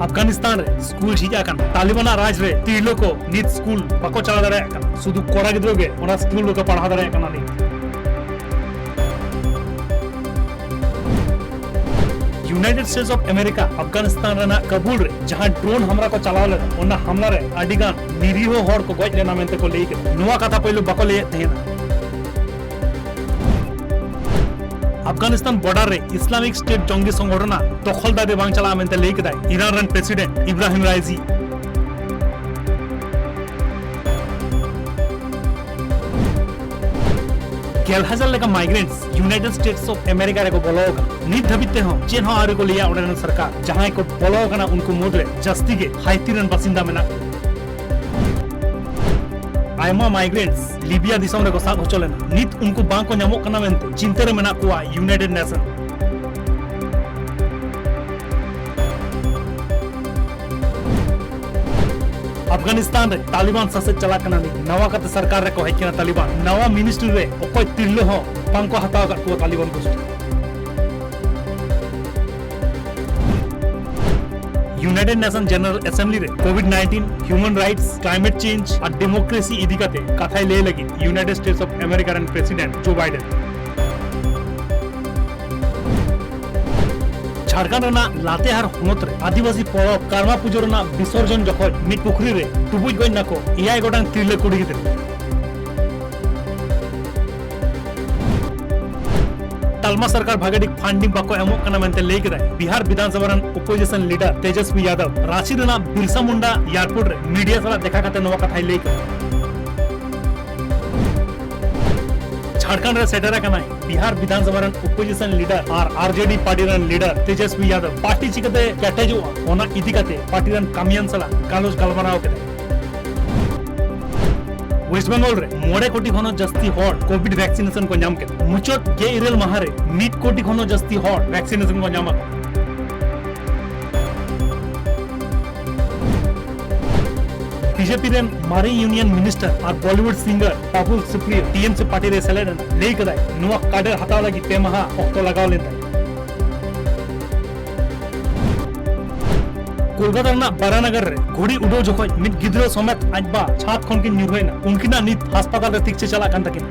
अफगानिस्तान रे स्कूल झिजा कान तालिबान राज रे तिरलो को नित स्कूल बको चला दारे कान सुदु कोड़ा गिद्रो गे ओना स्कूल को पढ़ा दारे कान नि United States of America Afghanistan रेना कबूल रे जहां ड्रोन हमरा को चलाव ले ओना हमला रे अडिगान निरीहो हर को गज लेना मेंते को लेके नुवा कथा पहिलो बको ले तेना अफगानिस्तान बॉर्डर रे इस्लामिक स्टेट जंगी संगठना दखलदारी बांग चला मेंते लेके दाय ईरान रन प्रेसिडेंट इब्राहिम राइजी गेलहाजार लेका migrants United States of America रे को बोलोगा नित धबिते हो चेन हो आरे को लिया ओडन सरकार जहां को बोलोगा ना उनको मुद्रे जस्ती के हाइतीरन बासिंदा मेना आयमा माइग्रेंट्स लिबिया दिसम रे को साग हो चलेना नित उनको बांग को न्यामो कना मेंते चिंते रे मेना कुआ यूनाइटेड नेशन अफगानिस्तान रे तालिबान ससे चला कना नि नवा कते सरकार रे को हेकिना तालिबान नवा मिनिस्ट्री रे ओकोय तिरलो हो बांको हताव का को तालिबान को यूनाइटेड नेशन जनरल असेंबली रे कोविड-19 ह्यूमन राइट्स क्लाइमेट चेंज और डेमोक्रेसी इदिकाते कथाय ले लगी यूनाइटेड स्टेट्स ऑफ अमेरिका रन प्रेसिडेंट जो बाइडेन झारखंड रेना लातेहार होनत रे आदिवासी परब कारमा पुजो रेना विसर्जन जखन मिट पुखरी रे डुबुज गय नाको एआई गोटांग तिरले कुड़ी गिते तालमा सरकार भागेडिक फंडिंग बाको एमो कना मेंते लेके दाय बिहार विधानसभा run opposition leader Tejashwi Yadav Ranchi Raina Birsa Munda airport रे मीडिया साला देखा कते नवा कथाय लेके झारखंड रे सेटरा कनाय बिहार विधानसभा रन ओपोजिशन लीडर और RJD party run leader Tejashwi Yadav party चिकते कैटेजो ओना इदिकाते पार्टी रन कामियान सला गालोज गलबराव केते वेस्ट बंगाल रे 9 कोटी खनो जस्ती हॉट कोविड वैक्सीनेशन को नाम के मुचोट गे इरेल माहारे 1 कोटी खनो जस्ती हॉट वैक्सीनेशन को नाम बीजेपी रेन मारी यूनियन मिनिस्टर और बॉलीवुड सिंगर बाबुल सुप्रियो टीएमसी पार्टी रे सेलेडन लेक दाय नुवा काडर हताव लगी पेमहा ऑक्टो लगाव लेता कोलकाता ना बारानगर रे घोड़ी उडो जखय मिट गिद्रो समेत आजबा छात खन के न्यूरहोयना उनकिना नित अस्पताल रे तिकचे चला कान तकिन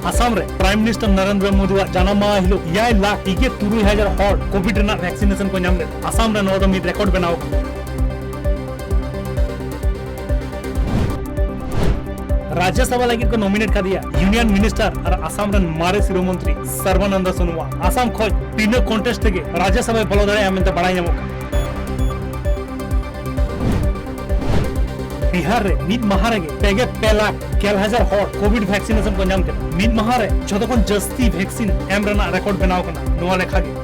आसाम रे प्राइम मिनिस्टर नरेंद्र मोदी जनमा हिलो 1,23,000 हॉट कोविड रेना वैक्सीनेशन को नाम ले आसाम रे नोदम मिट रिकॉर्ड बनाओ राज्यसभा लगी को नॉमिनेट कर दिया यूनियन मिनिस्टर और आसाम रन मारे शिरो मंत्री सर्बानंद सोनोवाल आसाम खोज तीनों कॉन्टेस्ट के राज्यसभा बलोदरे आमेंते बड़ाई नमक बिहार रे mid महारेगे Paige 1,00,000 hot Covid vaccination को नाम के मिड महारे जतकोन जस्ती वैक्सीन एम रना रिकॉर्ड बनाओ कना नोआ लेखा के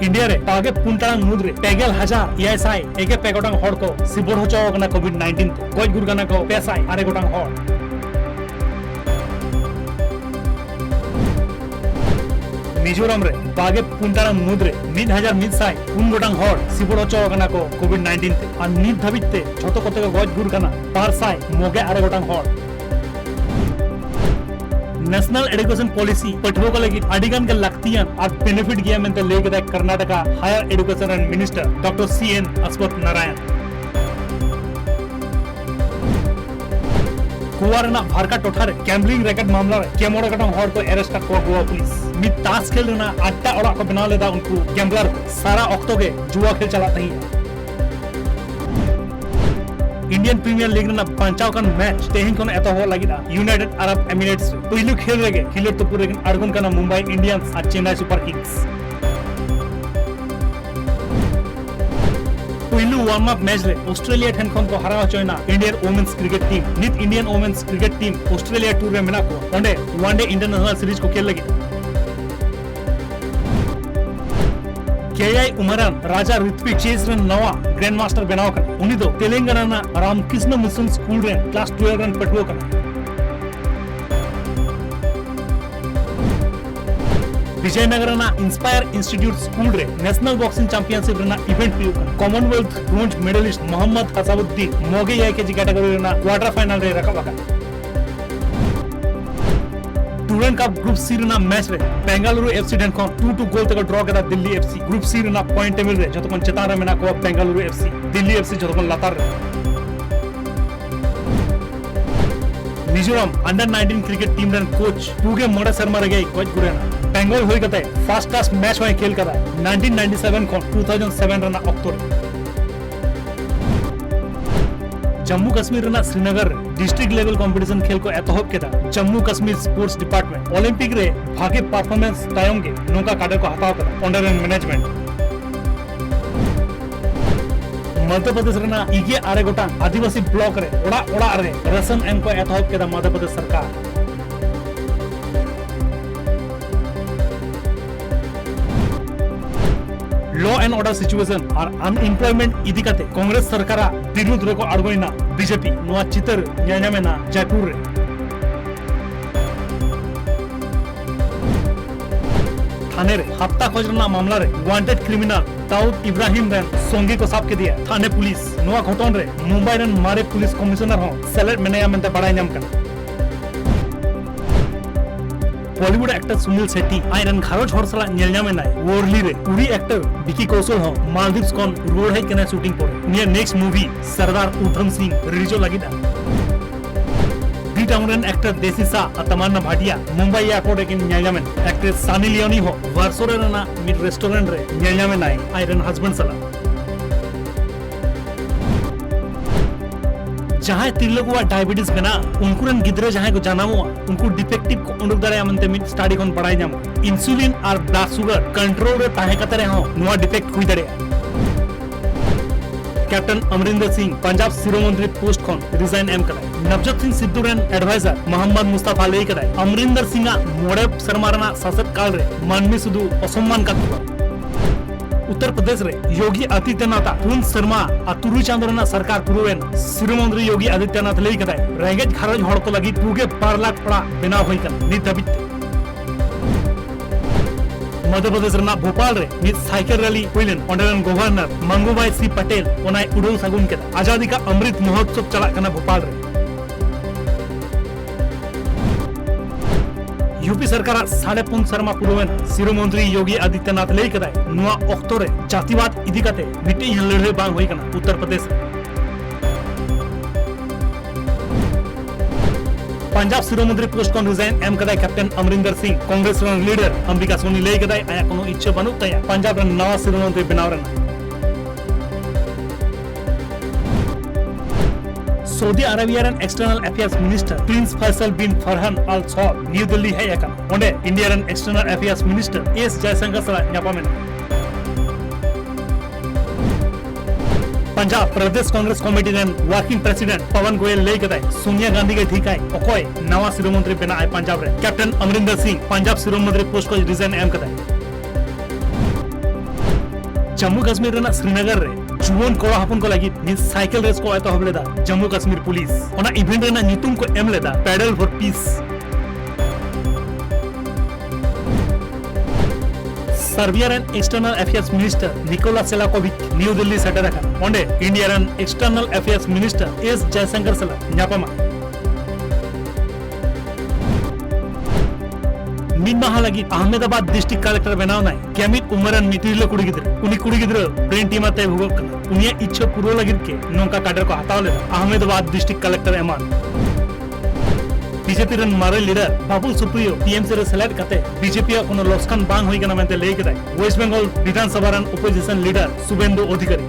इंडिया रे पागे पुंटांग मुद्रे पेगल हजार एएसआई एके पेगोटांग हॉट को सिबोर हो चोगना कोविड-19 गोज गुरगाना को पेसाई आरे गोटांग हॉट मिजोरम रे बागे पुंटांग मुद्रे 1,100 पुन गोटांग हॉट सिबोर हो चोगना को कोविड-19 और नित धबिते जतो कते को गोज गुरगाना पारसाई मोगे आरे गोटांग हॉट नेशनल एजुकेशन पॉलिसी पठुओं को लगी अडिगन के लगतियां और बेनिफिट गया मेंते लेके दाय Karnataka higher education and minister doctor C N Ashwath Narayan कुवारना भारका टोठारे गैम्बलिंग रैकेट मामला रे केमोड़ा कटंग हॉट को अरेस्ट का गोवा पुलिस मित ताश खेल रेना अड्डा ओड़ा को बना लेदा उनको गैम्बलर सारा ऑक्टो के जुआ खेल चलाता ही इंडियन प्रीमियर लीग ना पंचाव कन मैच तेहिन कोन एतो हो लगिदा यूनाइटेड अरब एमिरेट्स पहिलु खेल रेगे खिलर तो पूरे अड़गुन कना मुंबई इंडियंस और चेन्नई सुपर किंग्स पहिलु वार्म अप मैच रे ऑस्ट्रेलिया ठन कोन को हरावा चोयना इंडियन वुमेन्स क्रिकेट टीम नित Indian women's cricket team Australia tour रे मेना को ओंडे वनडे इंटरनेशनल सीरीज को खेल लगी केआई उमरान राजा ऋत्विक चेस रन नवा ग्रैंड मास्टर बनाओ कर उनी दो तेलंगाना ना रामकृष्ण मिशन स्कूल रे क्लास 12 रन पठुओ कर विजयनगर ना इंस्पायर इंस्टीट्यूट स्कूल रे नेशनल बॉक्सिंग चैंपियनशिप रे ना इवेंट पियो कर Commonwealth bronze medalist Mohammed Hussamuddin मोगे याई के कैटेगरी रे ना क्वार्टर फाइनल रे रखा डुरेंट कप ग्रुप सी रेना मैच रे बेंगलुरु एफसी डेन खन 2-2 गोल तक ड्रॉ केदा दिल्ली एफसी ग्रुप सी रेना पॉइंट टेबल रे जतकन चेतान रे मेना को बेंगलुरु एफसी दिल्ली एफसी जतकन लातार रे मिजोरम अंडर 19 क्रिकेट टीम रन कोच पुगे मोड़ा शर्मा रे गई कोच गुरेना बेंगल होई कते फर्स्ट क्लास मैच होय खेल कदा 1997 खन 2007 रना अक्टोबर जम्मू कश्मीर रना श्रीनगर डिस्ट्रिक्ट लेवल कंपटीशन खेल को एतहब केदा Jammu Kashmir sports department Olympic रे भागे परफॉर्मेंस तायम के नोका काडर को हटाव कदा अंडर मैनेजमेंट मध्य प्रदेश रना इगे आरे गोटा आदिवासी ब्लॉक रे ओड़ा ओड़ा रे रसम एम को एतहब केदा मध्य प्रदेश सरकार लॉ एंड ऑर्डर सिचुएशन और अनएम्प्लॉयमेंट इदी कते कांग्रेस सरकारा दिनुद रे को अड़गोइना बीजेपी नोआ चितर न्यायामेना जयपुर रे थाने रे हफ्ता खोजना मामला रे वांटेड क्रिमिनल दाऊद इब्राहिम रन सोंगी को साफ के दिया थाने पुलिस नोआ घटन रे मुंबई रन मारे पुलिस कमिश्नर हो सेलेक्ट मेनेया मेंते बड़ाई नाम कर बॉलीवुड एक्टर सुनील शेट्टी आयरन घारोज हर सला नेलनामे नाय वोरली रे उरी एक्टर विकी कौशल हो मालदीव्स कोन रोड है केना शूटिंग पर near next movie Sardar Udham Singh release लागिदा बी टाउन एक्टर देसी सा तमन्ना भाटिया मुंबई एयरपोर्ट के नेलनामे एक्ट्रेस सानी लियोनी हो वर्सोरे रना मिड रेस्टोरेंट रे नेलनामे नाय आयरन हस्बैंड सला जहां तिरलकुआ डायबिटीज में ना उनको रन गिद्रे जहां को जानामुआ उनको डिफेक्टिव को उंडुक दारे अमनते मिट स्टडी कोन पढ़ाई जाम इंसुलिन और ब्लड शुगर कंट्रोल रे ताहे कतरे हो नुआ डिफेक्ट हुई दरे कैप्टन अमरिंदर सिंह पंजाब सिरो मंत्री पोस्ट कोन रिजाइन एम कराय नवजोत सिंह सिद्धू रन एडवाइजर मोहम्मद मुस्तफा लेई कराय अमरिंदर सिंह मोड़े सरमारना शासक काल रे मानवी सुदु असम्मान का उत्तर प्रदेश रे योगी आदित्यनाथ पूर्ण शर्मा तुरु चांदरना सरकार पुरुवेन सिरो मंत्री योगी आदित्यनाथ लेई कदाय रेंगेज घारज हड़ को लगी 2.2 लाख पड़ा बनाव होई कन नित हबित मध्य प्रदेश रना भोपाल रे नित साइकिल रैली होइलेन honourable governor Mangubhai C Patel ओनाय उडों सगुन के आजादी का अमृत महोत्सव चला कना भोपाल रे यूपी सरकार 4.5 शर्मा पुरुवेन सिरो मंत्री योगी आदित्यनाथ लेई कदाय नुआ अक्टोरे जातिवाद इदी कते मिट्टी लड़े बांग होई कना उत्तर प्रदेश पंजाब सिरो मंत्री पोस्ट कोन रिजाइन एम कदाय कैप्टन अमरिंदर सिंह कांग्रेस रन लीडर अंबिका सोनी लेई कदाय आया कोनो इच्छा बनु तया पंजाब रन नवा सिरो मंत्री बनावरन सऊदी अरेबिया रन external affairs minister prince Faisal bin Farhan Al Saud New Delhi है याका ओंडे इंडिया रन external affairs minister S Jaishankar सला न्यापामेन पंजाब प्रदेश कांग्रेस कमेटी रन वर्किंग प्रेसिडेंट पवन गोयल लेई कदाय सोनिया गांधी के ठिकाय ओकोय नवा सिरो मंत्री बना आय पंजाब रे कैप्टन अमरिंदर सिंह पंजाब सिरो मंत्री पोस्ट को रिजाइन एम कदाय जम्मू कश्मीर रना श्रीनगर रे जुवन कोड़ा हपन को लगी नि साइकिल रेस को आयतो हबलेदा जम्मू कश्मीर पुलिस ओना इवेंट रेना नितुम को एम लेदा पैडल फॉर पीस सर्बिया रन external affairs minister Nikola Selakovic New Delhi सेटर रखा ओंडे इंडिया रन external affairs minister S Jaishankar सला न्यापमा मीन माह लगी अहमदाबाद डिस्ट्रिक्ट कलेक्टर बनाव नाय केमित उमरन मिटिलो कुड़ी गिद्र उनी कुड़ी गिद्र ब्रेन टीम आते भुगक कना उनिया इच्छा पूरो लगिर के नोका काडर को हटाव ले अहमदाबाद डिस्ट्रिक्ट कलेक्टर एमान बीजेपी रन मारे लीडर बाबुल सुप्रियो टीएमसी रे सेलेक्ट कते बीजेपी कोनो लॉसकान बांग होई कना मेंते लेई कदाय वेस्ट बंगाल विधानसभा रन opposition leader Suvendu Adhikari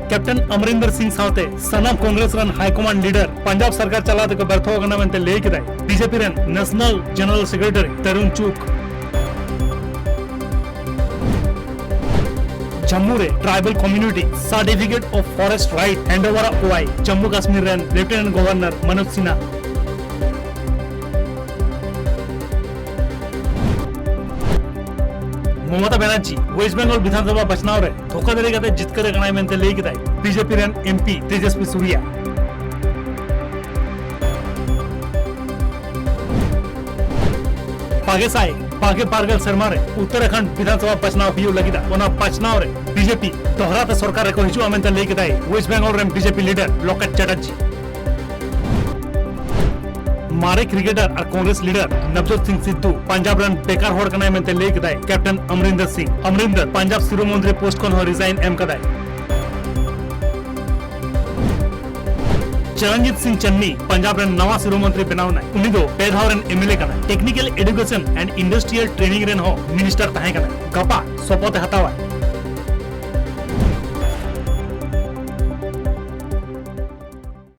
captain Amarinder Singh सावते सनाम कांग्रेस रन हाईकमांड लीडर पंजाब सरकार चला तो बर्थो गना मेंते लेई कदाय बीजेपी रन national general secretary Tarun Chugh Jammu रे tribal community certificate of forest right handover ओवाई Jammu Kashmir रन lieutenant governor Manoj Sinha Mamata Banerjee West Bengal Vidhan Sabha बचनाव रे धोखाधड़ी करते जीत कर गणाय मेंते लेई कदाय बीजेपी रन एमपी तेजस्वी सूर्या पागेसाई पागे पारगल शर्मा रे उत्तराखंड विधानसभा बचनाव हियो लगिदा ओना बचनाव रे बीजेपी दोहराते सरकार को हिजु मेंते लेई कदाय वेस्ट बंगाल रे बीजेपी लीडर लोकेट चैटर्जी मारे क्रिकेटर और कांग्रेस लीडर नवजोत सिंह सिद्धू पंजाब रन बेकार होड़ कनाय मेंते ले कदाय कैप्टन अमरिंदर पंजाब सिरो मंत्री पोस्ट खन हो रिजाइन एम कदाय चरणजीत सिंह चन्नी पंजाब रन नवा सिरो मंत्री बनावनाय उनी दो पेधाव रन एमएलए कनाय technical education and industrial training रेन हो मिनिस्टर ताहे कनाय गपा सपोते हतावा